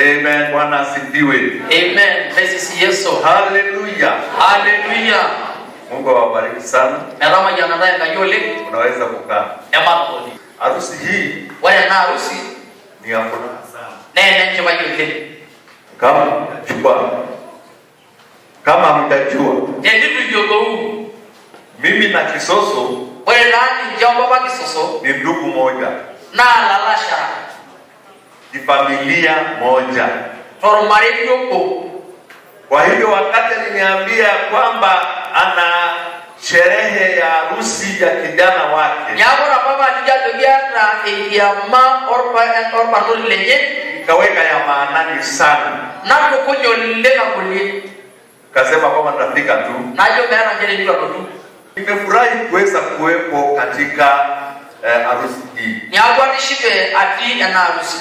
Amen. Bwana asifiwe. Amen. Praise Yesu. Hallelujah. Hallelujah. Mungu awabariki sana. Merama jana ndaya ngayole. Unaweza kukaa. Emakoni. Harusi hii wale na harusi ni ya furaha sana. Nene nje wajole. Kama mtajua. Ndiyo yogo. Mimi na Kisoso. Wale nani jambo baba Kisoso? Ni ndugu moja. Na lalasha. Ni familia moja. Toromare yoko. Kwa hivyo wakati aliniambia kwamba ana sherehe ya harusi ya kijana wake. Nyabora baba alijatokea na iyama orba lenye ikaweka ya maanani sana. Na kukunyo lenga kuli. Kasema kwamba nitafika tu. Najo bana ngene ndio tu. Nimefurahi kuweza kuwepo katika harusi hii. Nyabwa nishibe ati na harusi.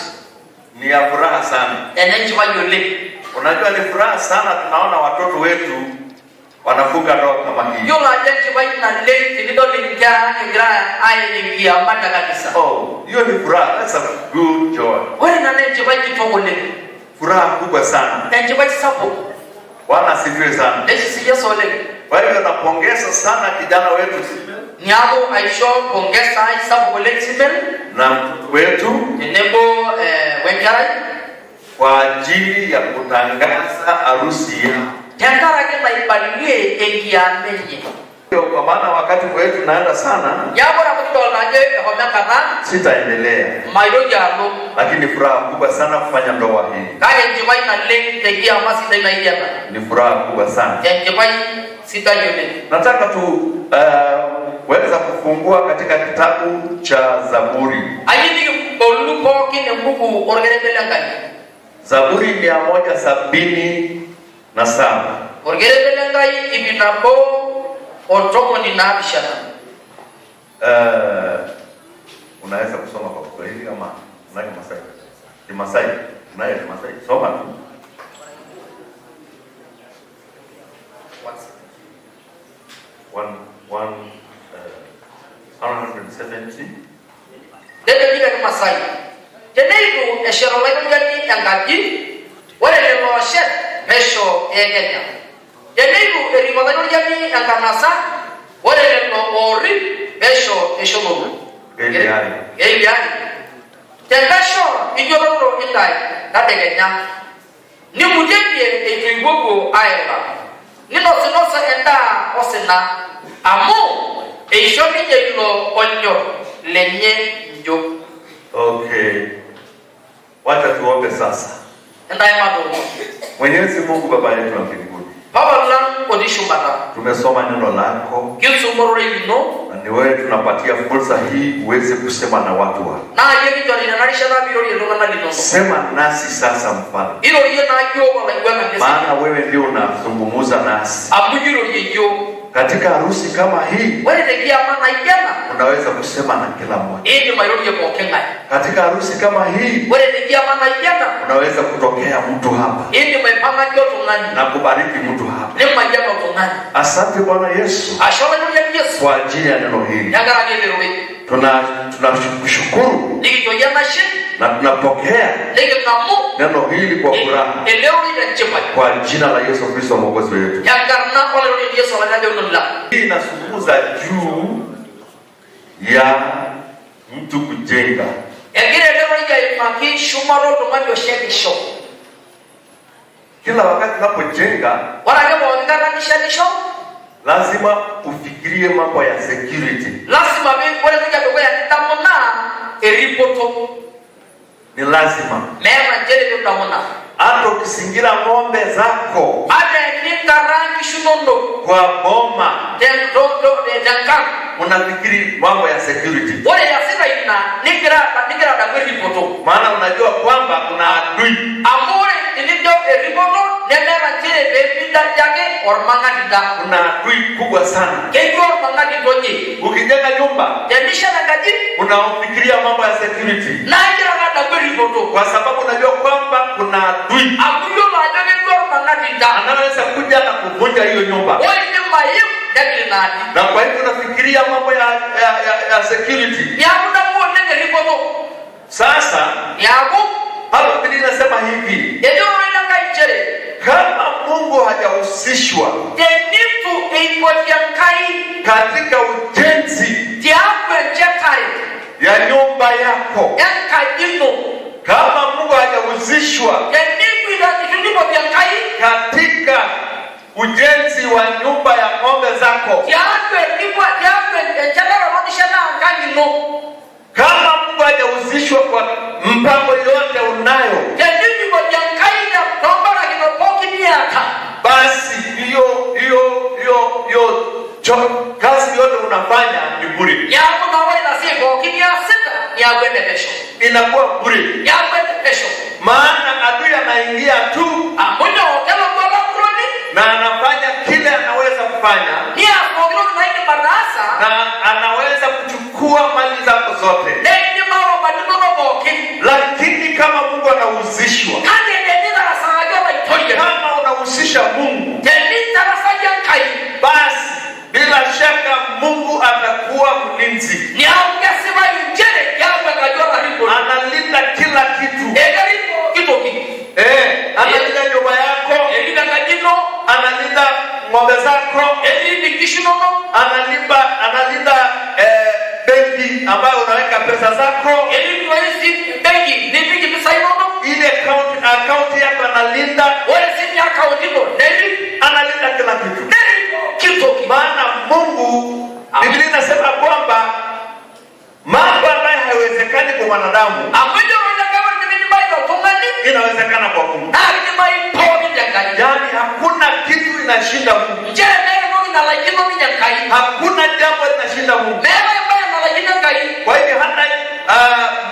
Ni ya furaha sana. Enenji wajole. Unajua ni furaha sana tunaona watoto wetu wanafunga ndoa kama hii. Yola jenji na late ndio lingia ngira ai lingia mbata kabisa. Oh, hiyo ni furaha. That's a good joy. Wewe na nenji tongole. Furaha kubwa sana. Nenji sapo. Bwana asifiwe sana. Nesi Yesu ole. Kwa hivyo napongeza sana kijana wetu. Nyabo aisho pongeza sapo kole Simel na mtoto wetu Nebo Wengarai kwa ajili ya kutangaza harusi yao. Tengara kema ibalie engiamenye. Kwa maana wakati wetu naenda sana. Yabora mtolaje hoja kana sitaendelea. Maidojalo Lakini furaha kubwa sana kufanya ndoa hii. Kaya njimai na link tegia masita inaiyana. Ni furaha kubwa sana. Njimai sita nyone. Nataka tu weza kufungua katika kitabu cha Zaburi. Ayini bolupo kine Mungu orgerebelangani. Zaburi 177. Orgerebelangai ibinabo otomo ni nabishana. Unaweza kusoma kwa Kiswahili ama unaye Masai? Ni Masai. Unaye Masai. Soma tu. One 170. Dede bila ni Masai. Teneibu esherolai ngani yangaji. Wale lelo shet mesho egenya. Teneibu erimodai ngani yanganasa. Wale lelo ori mesho eshomo. Eliani. Tengasho ijoro indai nadegenya. Ni mujebie ejigogo ayela. Ni nosa enda osena amu eishomi jelo onyo lenye njo. Okay. Wacha tuombe sasa. Ndai madogo. Mwenyezi Mungu Baba yetu wa mbinguni. Baba lang odishumata. Tumesoma neno lako. Kisumorino. Na ni wewe tunapatia fursa hii uweze kusema na watu wako. Na yeye ndio analisha na biro yelo na lino. Sema nasi sasa mfalme. Ilo yeye na yo wala ywana ndesi. Maana wewe ndio unazungumza nasi. Abujiro yeyo. Katika harusi kama hii, wewe ndio maana igana. Unaweza kusema na kila mmoja. Hii ndio maana yako kenga. Katika harusi kama hii, wewe ndio maana igana. Unaweza kutokea mtu hapa. Hii ndio maana yote ngani. Na kubariki mtu hapa. Ndio maana yote ngani. Asante Bwana Yesu. Ashona ndio Yesu. Kwa ajili ya neno hili. Yagara ndio wewe. Tunashukuru. Ndio yamashi. Na tunapokea neno hili kwa furaha. Kwa jina la Yesu Kristo Mwokozi wetu. Hii inazungumza juu ya mtu kujenga. Kila wakati unapojenga, lazima ufikirie mambo ya security. Lazima Eripoto ni lazima. Mema njele ndio unaona. Hata ukisingira ng'ombe zako. Hata ninga rangi shunondo kwa boma. Tendodo denka. Unafikiri mambo ya security. Wale yasema ina nigira da Eripoto. Maana unajua kwamba kuna adui. Amore ndio Eripoto nemera njele bebida yake ormang'atida. Kuna adui kubwa sana. Kejo ormang'ati tonye. Ukijenga nyumba, jendisha na gaji, unafikiria mambo ya security. Na ngira kwa sababu unajua kwamba kuna adui. Akuyo maadani kwa mangatida. Anaweza kuja na kuvunja hiyo nyumba. Wewe ni maimu ndani nani? Na kwa hivyo unafikiria mambo ya security. Yabu na muone Eripoto. Sasa, yabu hapa Biblia inasema hivi, Ejo wena injere. kama Mungu hajahusishwa Tenitu eipotiankai katika ujenzi diakwe jekare ya nyumba yako, enkadino. kama Mungu hajahusishwa Tenitu ipotiankai katika ujenzi wa nyumba ya ng'ombe zako, diakwe jekare rodishana ankadino. Kama Mungu hajahusishwa kwa mpango yote unayo, tenitu ipotiankai na tombara kinopoki niaka, basi hiyo kazi yote unafanya ni bure. Yako na wewe nasiko kinia sita ya kwenda kesho. Inakuwa bure. Ya kwenda kesho. Maana adui anaingia tu, amoja hotela kwa kuroni na anafanya kile anaweza kufanya. Ni hapo na ile barasa Na anaweza kuchukua mali zako zote. Ndio mama badino boki. Lakini kama Mungu anahusishwa, Kande ndio rasaga wa itoye. Kama unahusisha Mungu, ndio rasaga kai. Basi bila shaka Mungu atakuwa mlinzi. Ni aongeze wa injere yawe kajua ripo. Analinda kila kitu. Ripo kitoki. Analinda nyumba yako, Elinda kajino, analinda ng'ombe zako, elinda kishinono, analinda benki ambayo unaweka pesa zako. elinda hizi benki, ni benki pesa inono. Ile account yako analinda. Wewe si account ino, ndio analinda kila kitu. Kitoki. Maana Mungu, Biblia inasema kwamba mambo ambayo haiwezekani kwa wanadamu inawezekana kwa Mungu. Yaani hakuna kitu inashinda Mungu. Hakuna jambo linashinda Mungu. Kwa hivyo hata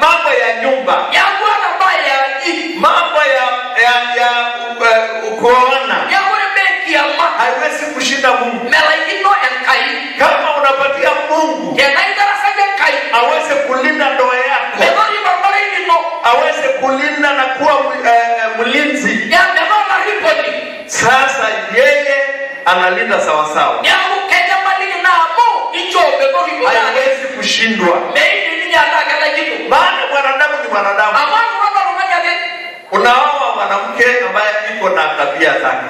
mambo ya nyumba, mambo ya kuoana haiwezi kushinda Mungu. Kama unapatia Mungu aweze kulinda ndoa yako, aweze kulinda na kuwa mlinzi, sasa yeye analinda sawa sawa, haiwezi kushindwa. Maana mwanadamu ni mwanadamu. Unaoa mwanamke ambaye iko na tabia zake,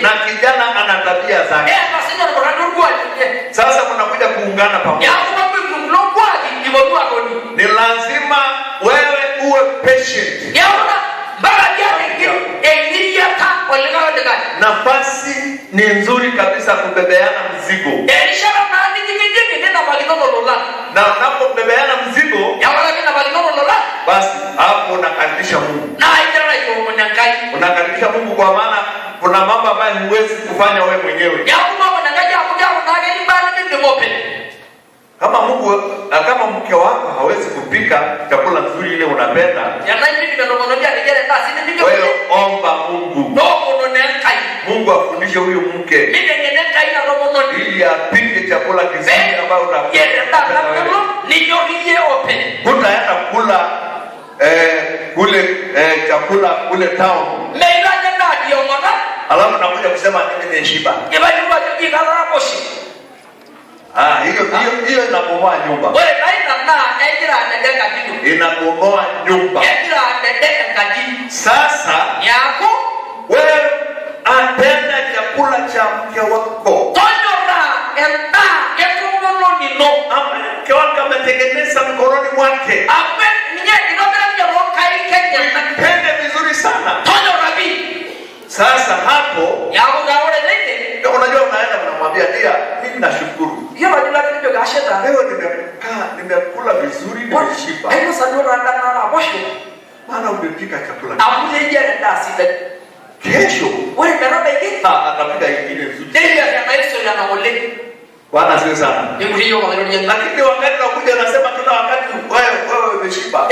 na kijana ana tabia zake. Sasa mnakuja kuungana pamoja. Ni lazima wewe uwe patient. Nafasi ni nzuri kabisa kubebeana mzigo. Na unapobebeana mzigo, basi hapo unakaribisha Mungu. Unakaribisha Mungu kwa maana kuna mambo ambayo huwezi kufanya wewe mwenyewe. Kama mke wako hawezi kupika chakula nzuri ile unapenda, wewe omba Mungu. Mungu afundishe huyu mke ili apike chakula kizuri ambayo unapenda. Hutaenda kula chakula kule town, alafu nakuja kusema mimi nimeshiba. Hiyo inabomoa nyumba. Inabomoa nyumba. Sasa wewe atenda chakula cha mke wako, mke wako ametengeneza mkononi mwake, pende vizuri sana. Sasa hapo unajua unaenda unamwambia dia, mimi nashukuru leo nimekula vizuri, nimeshiba. Maana umepika chakula. Kesho atapika ingine nzuri. Bwana asifiwe sana. Lakini wakati unakuja unasema kila wakati wewe umeshiba,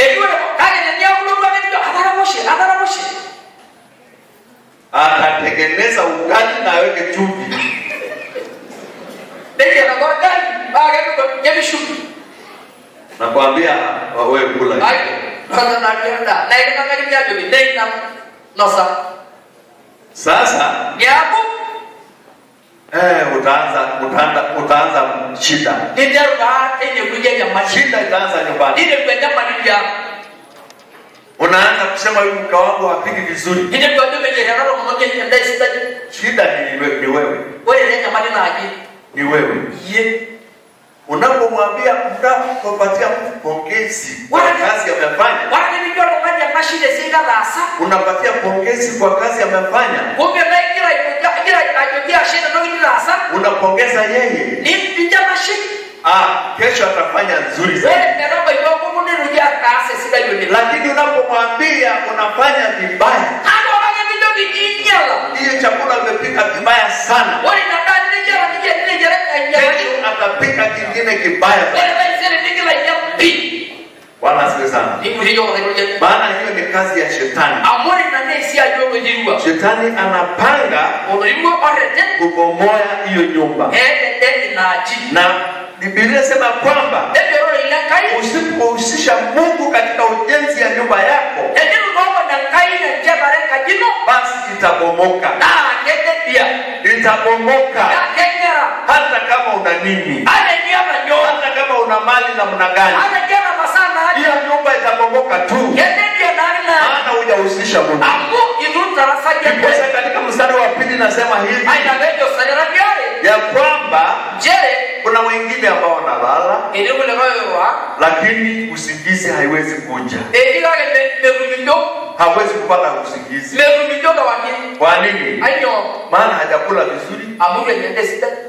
atatengeneza ugali na aweke chumvi. Nakwambia wewe kula. Sasa utaanza shida. Shida itaanza nyumbani. kusema huyu mke wangu hapiki vizuri. Ndio kwa ndio mmejerana mmoja ndiye sitaji. Shida ni wewe. Wewe ndio kama nina akili. Ni wewe. Ye. Unapomwambia unapopatia pongezi kwa kazi amefanya. Wale ndio wanaje mashine singa rasa. Unapatia pongezi kwa kazi amefanya. Kumbe kila ajojia shida ndio ile rasa. Unapongeza yeye. Ni pinja mashine. Kesho atafanya nzuri sana. Wewe ndio ndio kununulia kazi sida yoni. Lakini unapomwambia unafanya vibaya. Hapo wale ndio vikinyala. Hiyo chakula umepika vibaya sana. Wewe ndio Kesho atapika kingine kibaya. Bwana asifiwe sana. Maana hiyo ni kazi ya shetani. Shetani anapanga kubomoa hiyo nyumba. Na Biblia inasema kwamba usipohusisha Mungu katika ujenzi ya nyumba yako, basi itabomoka. Itabomoka. Hata kama una nini, hata kama una mali na mna gani, hiyo nyumba itabomoka tu. Maana hujahusisha Mungu. Ndipo katika mstari wa 2 nasema hivi ya kwamba kuna wengine ambao wanalala lakini usingizi haiwezi kuja. Hawezi kupata usingizi. Kwa nini? Maana hajakula vizuri.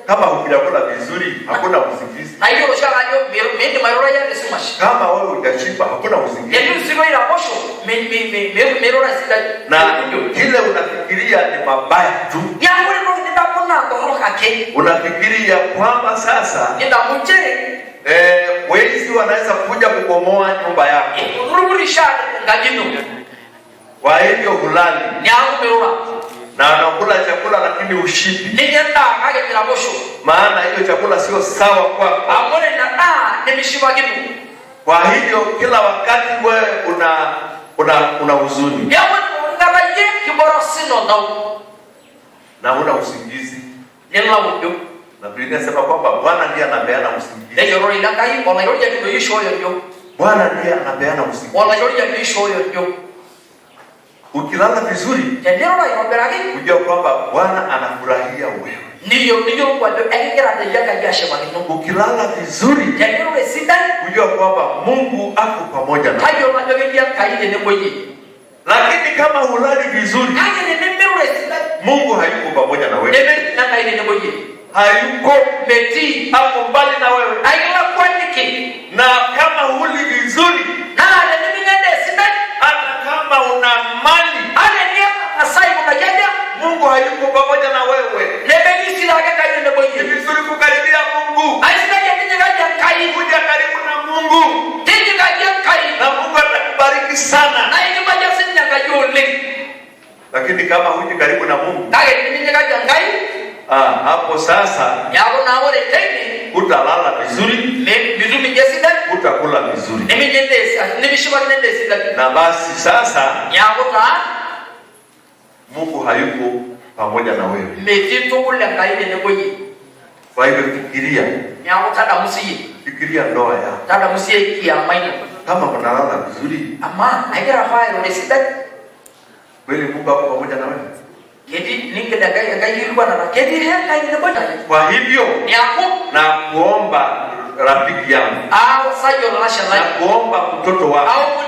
Kama hujakula vizuri hakuna usingizi. Kama wewe hujashiba hakuna usingizi. Na kile unafikiria ni mabaya tu. Unafikiria kwamba sasa wezi wanaweza kuja kubomoa nyumba yako. Kwa hivyo hulali na unakula chakula lakini ushibi. Maana hiyo chakula sio sawa kwako. Kwa hivyo kila wakati wewe una huzuni na una usingizi. Na Biblia inasema kwamba Bwana ndiye anapeana usingizi. Bwana ndiye anapeana usingizi. Ukilala vizuri, unajua kwamba Bwana anafurahia wewe. Ukilala vizuri, unajua kwamba Mungu ako pamoja na wewe. Lakini kama hulali vizuri, Mungu hayuko pamoja na wewe. Hayuko, hapo mbali na wewe. Na kama huli vizuri, hata kama una mali, Mungu hayuko pamoja na wewe. Ni vizuri kukaribia Mungu. Kuja karibu na Mungu. Na Mungu atakubariki sana. Lakini kama huji karibu na Mungu, hapo sasa utalala vizuri, utakula vizuri. Na basi sasa Mungu hayuko pamoja na wewe. Kwa hivyo fikiria ndoa yako. Kama unalala vizuri, kweli Mungu ako pamoja na wewe. Kwa hivyo na kuomba rafiki yangu, na kuomba mtoto wako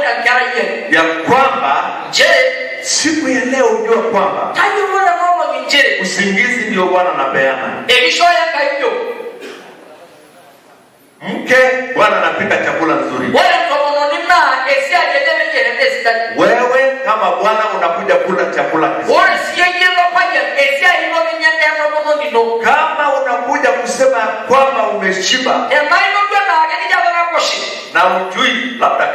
ya kwamba siku ya leo ujue kwamba usingizi ndio Bwana anapeana. Mke, Bwana anapika chakula nzuri. Wewe kama bwana unakuja kula chakula kizuri. Kama unakuja kusema kwamba umeshiba na ujui, labda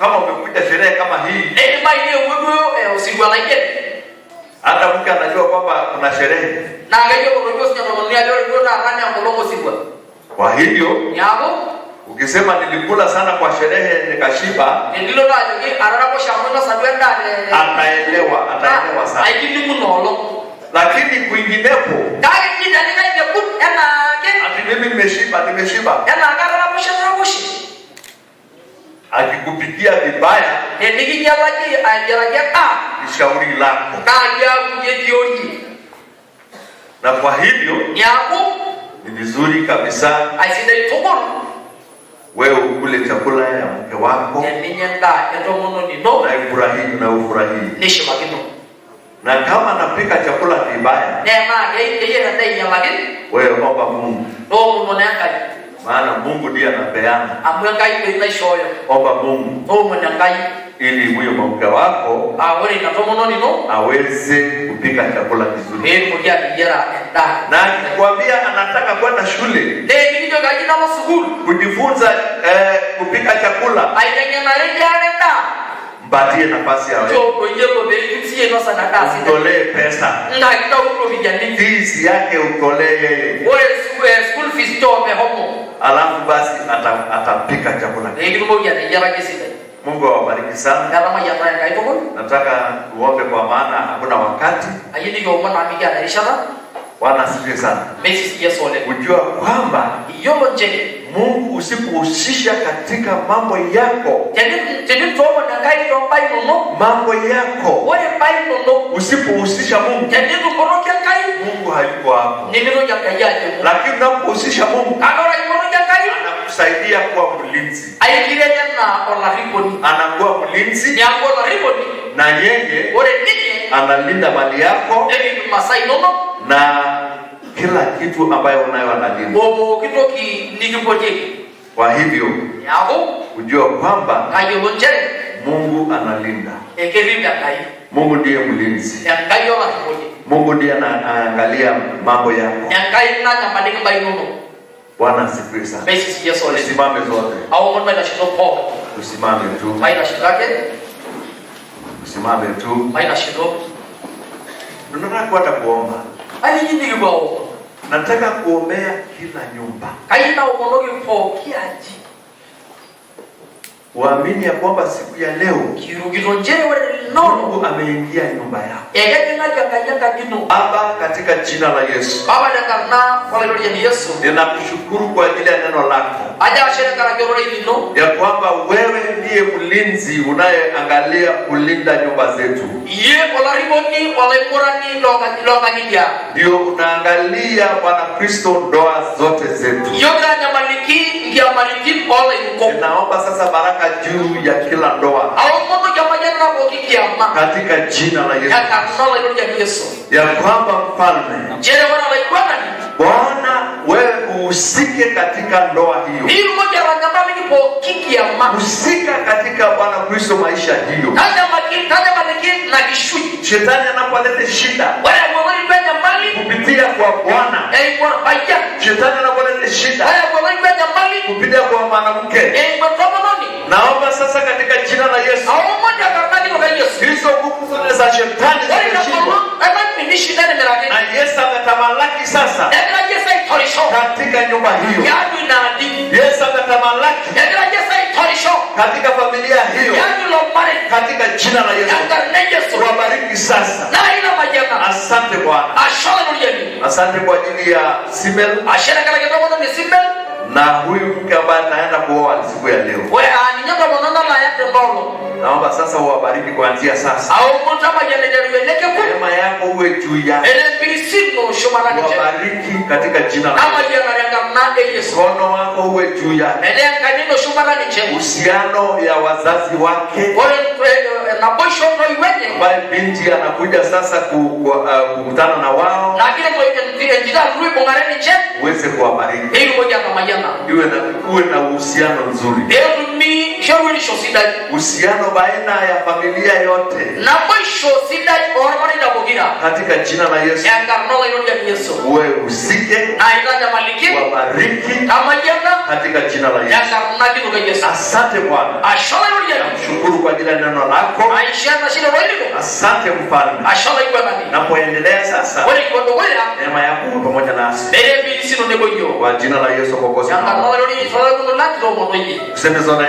kama umekuja sherehe kama hii, hata mke anajua kwamba kuna sherehe. Kwa hivyo ukisema nilikula sana kwa sherehe nikashiba, ataelewa sana. Lakini kwinginepo, ati mimi nimeshiba, akikupikia vibaya, nikinyalaki anjalaka ni shauri lako. kaja kujetioni. Na kwa hivyo Nyaku ni vizuri kabisa aisida itokon wewe ukule chakula ya mke wako ninyanga etomono nino na ufurahie. nishima kino. Na kama anapika chakula vibaya, Nema yeye ndai nyalaki wewe omba Mungu. no munonanga. Maana Mungu ndiye anapeana. Amwenga ibe shoyo. Omba Mungu. No munangai Ili huyo mke wako awele na tomono nino aweze kupika chakula kizuri. Moja dijera enda. Na akikwambia anataka kwenda shule, Ndio kajina mo school kujifunza kupika chakula, aitengena rejalenda. Mpatie nafasi ya wewe. Choko yego beikutie no sana kasi. Utolee pesa. Ngakita uko vijana. Fees yake utolee yeye. Wewe school fees to me homo. Alafu basi atapika chakula. Ndio moja dijera kisida. Mungu awabariki sana. Kama yataya kaitoko. Nataka uombe kwa maana hakuna wakati. Ayini yo mwana amiga na ishara. Bwana asifiwe sana. Mesi yesole. Ujua kwamba Yolo nje Mungu usipohusisha katika mambo yako, tedi tomo na kai to pai no mambo yako wale pai no usipohusisha Mungu, tedi to korokia kai Mungu hayuko hapo. ni mino ya kayaje. Lakini unapohusisha Mungu, Akora korokia kai anakusaidia kuwa mlinzi. ayikire na ola riponi. Anakuwa mlinzi Ni akola riponi na yeye ore nini analinda mali yako ndio masai no na kila kitu ambayo unayo analinda. bobo kitoki nikipoteki. Kwa hivyo Yako ujue kwamba kayo njere Mungu analinda. ekerimba kai. Mungu ndiye mlinzi. Ya kayo la riponi. Mungu ndiye anaangalia mambo yako. Ya kai na nyama ndinga bai no. Bwana asifiwe sana. Mesi yesole. Tusimame zote. Au mwana na shito po. Tusimame tu. Mai na shitake. Tusimame tu. Mai na shito. Tunataka kwenda kuomba. Ali nyingi bao. Nataka kuombea kila nyumba. Kaina ukonoge po kiaji. Waamini ya kwamba siku ya leo Kirugiro njere wale Mungu ameingia nyumba yako. Egeke na kanyanga gino. Baba, katika jina la Yesu. Baba dakarna wale lori ya Yesu. Ninakushukuru kwa ajili ya neno lako. Aja shera kara gero ino. Ya kwamba wewe ndiye mlinzi unayeangalia kulinda nyumba zetu. Ye wala riboni wala korani loga nidia. Ndio unaangalia Bwana Kristo ndoa zote zetu. Yoga nyamaliki ngia maliki wala yuko. Ninaomba sasa baraka juu ya kila ndoa. Au moto jamanya na boki kiama. Katika jina la Yesu. Ya karna wale lori ya Yesu. Ya kwamba mfalme. Jere wana la ikwana ni. Bwana wewe uhusike katika ndoa hiyo. Hii moja la nyamali ni boki kiama. Usika katika Bwana Kristo maisha hiyo. Kaja maliki na kishui. Shetani anapoleta shida. Wale wale benya mali Kupitia kwa Bwana. kwa baya. Shetani anapoleta shida. Wale wale benya mali Kupitia kwa mwanamke. kwa tomononi. Naomba sasa katika jina la Yesu. Au moja karnani kwa Yesu. Hizo nguvu zote za shetani Wale na zimeshindwa. kama minishi ndani merake. Na Yesu ametamalaki sasa Ndio Yesu itorisho. katika nyumba hiyo. Yadu na adi. Yesu ametamalaki Ndio Yesu itorisho. katika familia hiyo. Yadu lo pare. Katika jina la Yesu. Yanga Yesu. Wabariki sasa. Na ina majanga. Asante Bwana. Ashola nuriani. Asante kwa ajili ya Simel Ashera kala kidogo ni simbel. na huyu mke ambaye ataenda kuoa siku ya leo. We aninyanga monana la yake mbolo. Naomba sasa uwabariki kuanzia sasa. Au mutama jana jeleke kwa. Neema yako uwe juu yao. Ele birisino shumana ni. Wabariki katika jina la Kama jana yanga na Yesu. Mkono wako uwe juu yao. Ele kanino shumana ni. Uhusiano ya wazazi wake. Wale na boisho ndo iwenye. Ambaye binti anakuja sasa kukutana na wao. Lakini kwa njia nzuri bongareni nje. Uweze kuwabariki. Hili moja kama jana. Uwe na uhusiano nzuri. Leo mi shauri shosida. Uhusiano baina ya familia yote. Na boisho sida ormani na bogira. Katika jina la Yesu. Ya karnola yote Yesu. Uwe usike. Na ila maliki. Wabariki. Kama jana. Katika jina la Yesu. Ya karnaki kwa Yesu. Asante Bwana. Ashola yote. Namshukuru kwa ajili ya neno lako. Aisha na shida roho. Asante mfalme. Ashola kwa nani? Napoendelea sasa. Wale kwa ndo wala. Neema yako pamoja nasi. Bele bi sino nego yo. Kwa jina la Yesu kwa kosa. Ya karnola yote. Sala kwa ndo lati ndo mwenye. Tuseme zona